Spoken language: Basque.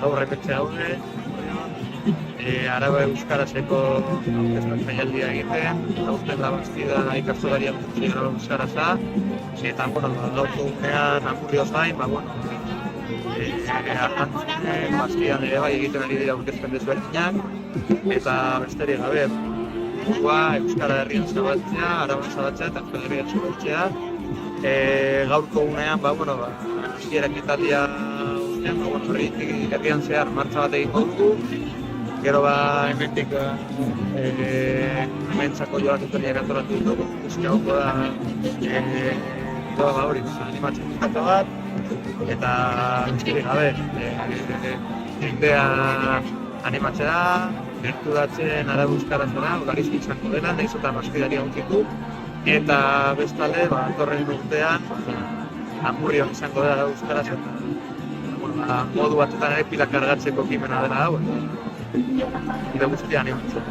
gaur hementxe gaude, Araba Euskarazeko jaialdia egiten, aurten da Bastida ikastogaria funtzio euskaraza, eta, gaurko unean Amurrioz gain, Bastidan ere bai egiten ari dira aurkezpen desberdinak, eta besterik gabe, Euskara Herrian zabaltzea, Araban zabaltzea eta Euskal Herrian zabaltzea. Gaurko unean, hasierak ekitaldia ustean, herrian zehar martxa bat egingo dugu. Gero hemendik hementzako joan etorriak antolatu ditugu, musika gongo da hori, animatzen duzkatu bat, eta besterik gabe, jendea animatzea, gerturatzen Araba Euskarazera, garizki izango dela, nahiz eta Baskidaria onkitu, eta bestalde, torren urtean, Amurrion izango dela Araba Euskaraz, eta modu batetan ere pilak kargatzeko kimena dela hau, eta guztia animatzen.